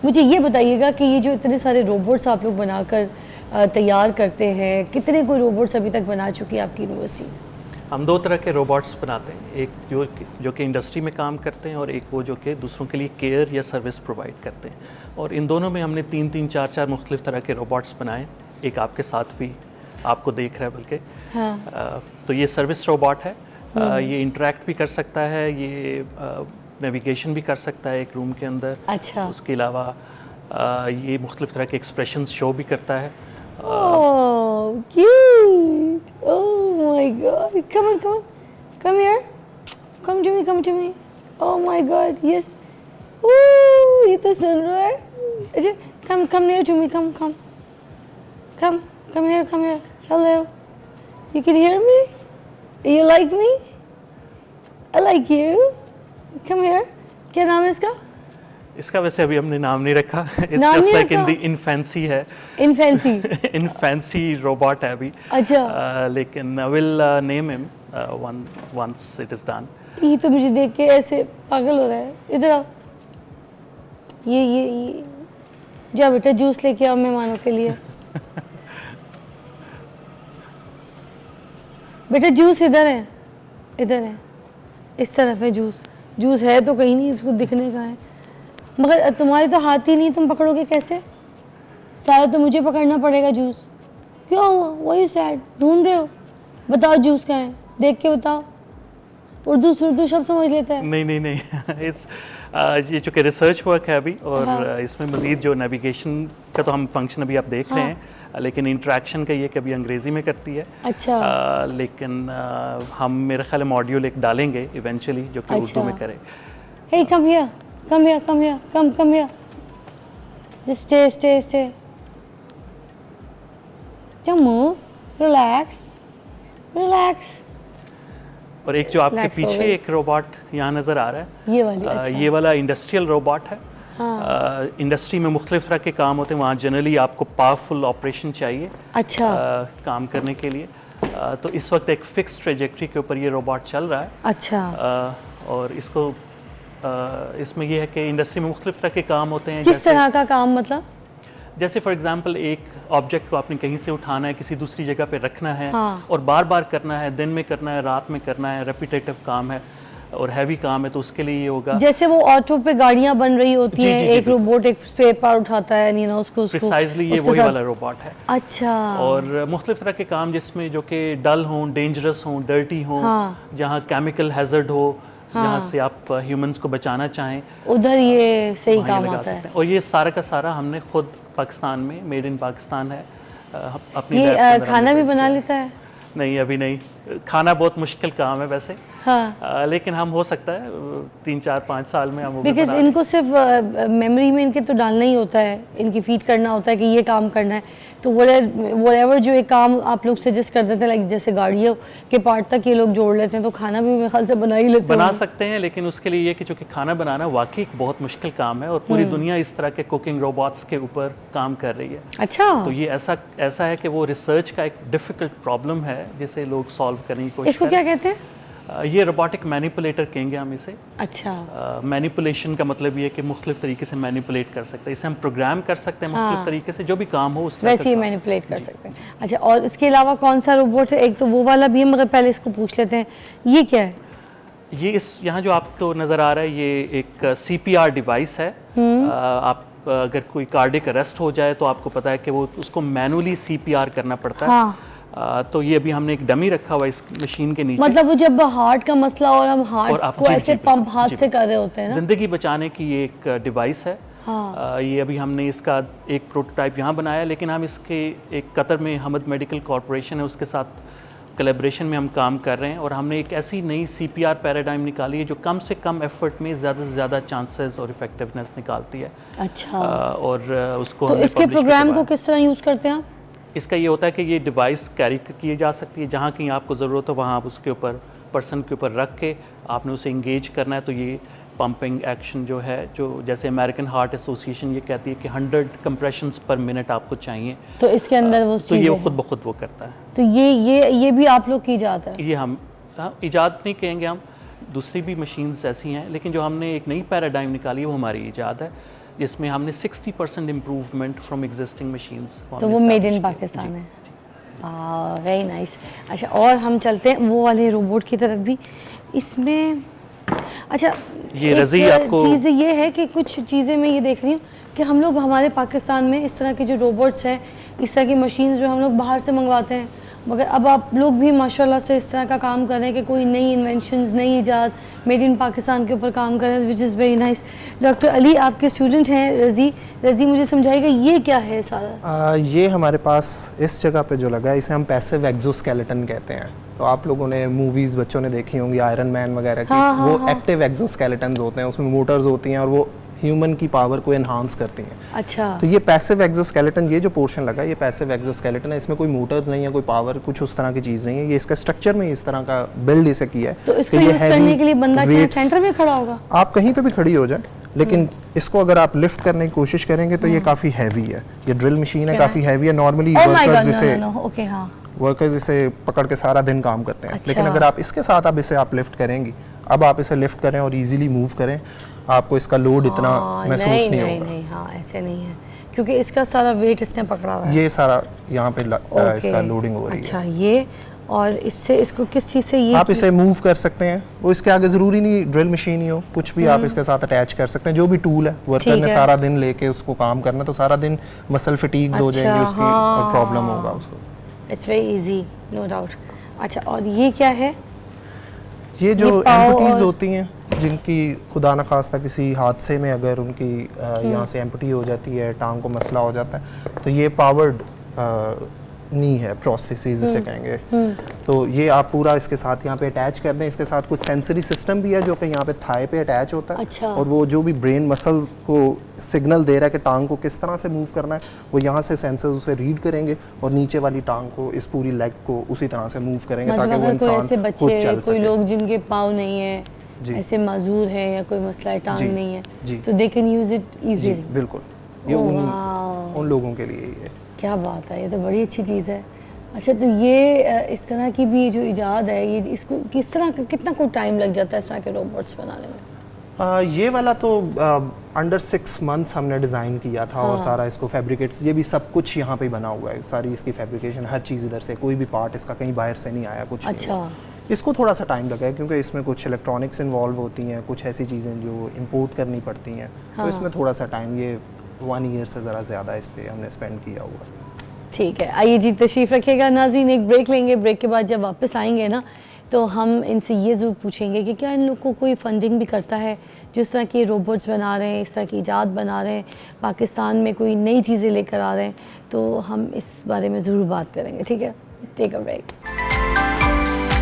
मुझे ये बताइएगा कि ये जो इतने सारे रोबोट्स आप लोग बनाकर तैयार करते हैं, कितने कोई रोबोट्स अभी तक बना चुकी है आपकी यूनिवर्सिटी? हम दो तरह के रोबोट्स बनाते हैं, एक जो कि इंडस्ट्री में काम करते हैं और एक वो जो कि दूसरों के लिए केयर या सर्विस प्रोवाइड करते हैं। और इन दोनों में हमने 3-3, 4-4 मुख्तलिफ तरह के रोबोट्स बनाए। एक आपके साथ भी आपको देख रहा है बल्कि। हाँ। तो ये सर्विस रोबोट है। ये इंटरेक्ट भी कर सकता है, ये नेविगेशन भी कर सकता है एक रूम के अंदर। अच्छा। उसके अलावा ये मुख्तलिफ तरह के एक्सप्रेशंस शो भी करता है। Oh, cute! Oh my God! Come on, come on, come here. Come to me, come to me. Oh my God! Yes. Ooh, ये तो सुन रहा है। अच्छा, come near to me. Come here. Hello. You can hear me? You like me? I like you. Come here. क्या नाम है इसका? इसका वैसे अभी हमने नाम नहीं रखा। It's just like in the infancy है। Infancy robot है अभी। अच्छा। लेकिन I will name him once it is done। ये तो मुझे देख के ऐसे पागल हो रहा है। इधर आओ। ये जा बेटा जूस लेके आओ मेहमानों के लिए। बेटा जूस इधर है, इस तरफ है जूस है तो कहीं नहीं, इसको दिखने का है। मगर तुम्हारे तो हाथ ही नहीं, तुम पकड़ोगे कैसे? सारा तो मुझे पकड़ना पड़ेगा जूस। क्यों हुआ? वही सैड ढूंढ रहे हो? बताओ जूस कहाँ है, देख के बताओ। उर्दू सब समझ लेता है। नहीं ये चूँकि रिसर्च वर्क है अभी और हाँ। इसमें मज़ीद जो नेविगेशन का तो हम फंक्शन अभी आप देख रहे हैं, लेकिन इंटरेक्शन का ये कभी अंग्रेज़ी में करती है। अच्छा। लेकिन हम मेरे ख्याल मॉड्यूल एक डालेंगे इवेंचुअली जो कि उर्दू में करे। Hey come here, come here. Just stay. Don't move. Relax. और एक जो आपके पीछे एक रोबोट यहाँ नज़र आ रहा है, ये वाली। अच्छा। ये वाला इंडस्ट्रियल रोबोट है। हाँ। इंडस्ट्री में मुख्तलिफ तरह के काम होते हैं, वहाँ जनरली आपको पावरफुल ऑपरेशन चाहिए। अच्छा। काम करने के लिए। तो इस वक्त एक फिक्स ट्रेजेक्ट्री के ऊपर ये रोबोट चल रहा है। अच्छा। और इसको इसमें यह है कि इंडस्ट्री में मुख्तलिफ तरह के काम होते हैं। किस तरह का काम मतलब? जैसे फॉर एग्जांपल एक ऑब्जेक्ट को आपने कहीं से उठाना है, किसी दूसरी जगह पे रखना है। हाँ। और बार बार करना है, दिन में करना है, रात में करना है, रेपिटेटिव काम है और हैवी काम है, तो उसके लिए ये होगा। जैसे वो ऑटो पे गाड़ियां बन रही होती हैं, एक रोबोट एक स्पेयर पार्ट उठाता है, उसको प्रिसाइजली ये वही वाला रोबोट है। अच्छा। और मुख्तलिफ तरह के काम जिसमें जो कि डल हों, डेंजरस हों, डर्टी हों, जहाँ केमिकल हैजर्ड हो, जहाँ से आप ह्यूमंस को बचाना चाहें, उधर ये सही काम आता है। और ये सारा का सारा हमने खुद पाकिस्तान में, मेड इन पाकिस्तान है। अपनी ये खाना भी बना लेता है? नहीं, अभी नहीं। खाना बहुत मुश्किल काम है वैसे। हाँ। लेकिन हम हो सकता है 3, 4, 5 साल में हम। बिकॉज इनको सिर्फ मेमोरी में इनके तो डालना ही होता है, इनकी फीड करना होता है कि ये काम करना है। तो whatever जो एक काम आप लोग सजेस्ट कर देते हैं, लाइक जैसे गाड़ियों के पार्ट तक ये लोग जोड़ लेते हैं, तो खाना भी मेरे ख्याल से बना ही लेते हैं। बना सकते हैं, लेकिन उसके लिए ये कि चूँकि खाना बनाना वाकई एक बहुत मुश्किल काम है और पूरी दुनिया इस तरह के कुकिंग रोबोट्स के ऊपर काम कर रही है। अच्छा। तो ये ऐसा है कि वो रिसर्च का एक डिफ़िकल्ट प्रॉब्लम है जिसे लोग सॉल्व करने की कोशिश। इसको क्या कहते हैं? ये रोबोटिक मैनिपुलेटर कहेंगे हम इसे। अच्छा। मैनिपुलेशन का मतलब ये है कि मुख्तलिफ तरीके से मैनिपुलेट कर सकते हैं, इसे हम प्रोग्राम कर सकते हैं मुख्तलिफ तरीके से, जो भी काम हो उस तरह वैसे ही मैनिपुलेट कर सकते हैं। अच्छा, और इसके अलावा कौन सा रोबोट है? एक तो वो वाला भी है, मगर पहले इसको पूछ लेते हैं, ये क्या है? ये यहाँ जो आपको नज़र आ रहा है, ये एक CPR डिवाइस है। आप अगर कोई कार्डिक अरेस्ट हो जाए तो आपको पता है कि वो उसको मैनुअली CPR करना पड़ता है। हाँ। तो ये अभी हमने एक डमी रखा हुआ इस मशीन के नीचे। मतलब वो जब हार्ट का मसला और हम हार्ट को ऐसे पंप हाथ से कर रहे होते हैं ना, जिंदगी बचाने की ये एक डिवाइस है। हाँ। ये अभी हमने इसका एक प्रोटोटाइप यहाँ बनाया, लेकिन हम इसके एक कतर में हमद मेडिकल कॉरपोरेशन है, उसके साथ कोलैबोरेशन में हम काम कर रहे हैं और हमने एक ऐसी नई CPR पैराडाइम निकाली है जो कम से कम एफर्ट में ज़्यादा से ज़्यादा चांसेस और इफेक्टिवनेस निकालती है। अच्छा। और उसको तो इसके प्रोग्राम को किस तरह यूज़ करते हैं आप? इसका ये होता है कि ये डिवाइस कैरी की जा सकती है, जहाँ कहीं आपको ज़रूरत हो वहाँ आप उसके ऊपर पर्सन के ऊपर रख के आपने उसे इंगेज करना है। तो ये पंपिंग एक्शन जो है, जो जैसे अमेरिकन हार्ट एसोसिएशन ये कहती है कि 100 कंप्रेशंस पर मिनट आपको चाहिए, तो इसके अंदर वो तो ये खुद ब खुद वो करता है। तो ये भी आप लोग की इजाद है? ये हम इजाद नहीं कहेंगे, हम दूसरी भी मशीन्स ऐसी हैं, लेकिन जो हमने एक नई पैराडाइम निकाली है वो हमारी इजाद है। जिसमें हमने 60% इम्प्रूवमेंट फ्रॉम एग्जिस्टिंग मशीन्स। तो वो मेड इन पाकिस्तान है। Very nice. अच्छा, और हम चलते हैं वो वाले रोबोट की तरफ भी। इसमें अच्छा, ये रज़ी आपको चीज़ ये है कि कुछ चीज़ें मैं ये देख रही हूँ कि हम लोग हमारे पाकिस्तान में इस तरह के जो रोबोट्स हैं, इस तरह की मशीन्स जो हम लोग बाहर से मंगवाते हैं, मगर अब आप लोग भी माशाल्लाह से इस तरह का काम कर रहे हैं कि कोई नई इन्वेंशंस, नई ईजाद मेड इन पाकिस्तान के ऊपर काम कर रहे हैं, which is very nice. Doctor Ali आपके स्टूडेंट हैं रज़ी मुझे समझाइएगा ये क्या है सारा? ये हमारे पास इस जगह पे जो लगा है इसे हम पैसिव एक्सोस्केलेटन कहते हैं। तो आप लोगों ने मूवीज़ बच्चों ने देखी होंगी आयरन मैन वगैरह की, वो एक्टिव एक्सोस्केलेटन्स होते हैं, उसमें मोटर्स होती हैं और वो ह्यूमन की पावर को एनहांस करती हैं। अच्छा, तो ये पैसिव एक्सोस्केलेटन, ये जो पोर्शन लगा है ये पैसिव एक्सोस्केलेटन है, इसमें कोई मोटर्स नहीं है, कोई पावर कुछ उस तरह की चीज़ नहीं है। ये इसका स्ट्रक्चर में इस तरह का बिल्ड इसे किया है। तो इसको यूज़ करने के लिए बंदा क्या सेंटर में खड़ा होगा? आप कहीं पे भी खड़ी हो जाए, लेकिन इसको अगर आप लिफ्ट करने की कोशिश करेंगे तो ये काफ़ी हैवी है। ये ड्रिल मशीन है, काफ़ी हैवी है। नॉर्मली वर्कर्स इसे पकड़ के सारा दिन काम करते हैं। लेकिन अगर आप इसके साथ अब इसे आप लिफ्ट करेंगी, अब आप इसे लिफ्ट करें और इजीली मूव करें, आपको इसका लोड इतना महसूस नहीं होगा। नहीं, हाँ ऐसे नहीं है, क्योंकि इसका सारा वेट इसने पकड़ा हुआ है। ये सारा यहाँ पे इसका लोडिंग हो रही है। अच्छा, ये और इससे इसको किस चीज़ से ये आप इसे मूव कर सकते हैं। वो इसके आगे ज़रूरी नहीं ड्रिल मशीन ही हो, कुछ भी आप इसके साथ अटैच कर सकते हैं। जो भी टूल है, वर्कर ने सारा दिन लेके उसको काम करना, तो सारा दिन मसल फटीग्स हो जाएंगे उसकी और प्रॉब्लम होगा उसको। It's very easy, no doubt. अच्छा, और ये क्या है? ये जो एम्पुटीज होती हैं जिनकी खुदा न खास्ता किसी हादसे में अगर उनकी यहाँ से एम्पुटी हो जाती है, टांग को मसला हो जाता है, तो ये पावर्ड नी है, प्रोस्थेसिस जिसे कहेंगे। तो ये आप पूरा इसके साथ यहाँ पे अटैच कर दें। इसके साथ कुछ सेंसरी सिस्टम भी है जो कि यहाँ पे थाई पे अटैच होता है। अच्छा। और वो जो भी ब्रेन मसल को सिग्नल दे रहा है कि टांग को किस तरह से मूव करना है, वो यहाँ से सेंसर्स उसे रीड करेंगे और नीचे वाली टांग को, इस पूरी लेग को उसी तरह से मूव करेंगे, मतलब ताकि वो इंसान ऐसे खुद बच्चे, चल कोई सके। लोग जिनके पाँव नहीं है, ऐसे माजूर है या कोई मसला है, टांग नहीं है, तो they can use it easily. बिल्कुल, ये उन लोगों के लिए ही है। क्या बात है, ये तो बड़ी अच्छी चीज़ है। अच्छा, तो ये इस तरह की भी जो इजाद है, ये इसको किस तरह कितना को टाइम लग जाता है इस तरह के रोबोट्स बनाने में? ये वाला तो अंडर 6 मंथ्स हमने डिज़ाइन किया था। और सारा इसको फैब्रिकेट, ये भी सब कुछ यहाँ पे बना हुआ है, सारी इसकी फैब्रिकेशन, हर चीज़ इधर से, कोई भी पार्ट इसका कहीं बाहर से नहीं आया, कुछ अच्छा नहीं। इसको थोड़ा सा टाइम लगा है क्योंकि इसमें कुछ इलेक्ट्रॉनिक्स इन्वॉल्व होती हैं, कुछ ऐसी चीज़ें जो इंपोर्ट करनी पड़ती हैं। तो इसमें थोड़ा सा टाइम, ये 1 ईयर से ज़रा ज़्यादा इस पर हमने स्पेंड किया हुआ। ठीक है, आइए जी तशरीफ़ रखिएगा। नाज़रीन, एक ब्रेक लेंगे। ब्रेक के बाद जब वापस आएंगे ना, तो हम इनसे ये ज़रूर पूछेंगे कि क्या इन लोग को कोई फंडिंग भी करता है, जिस तरह के रोबोट्स बना रहे हैं, इस तरह की ईजाद बना रहे हैं, पाकिस्तान में कोई नई चीज़ें लेकर आ रहे हैं, तो हम इस बारे में ज़रूर बात करेंगे। ठीक है, टेक अ ब्रेक।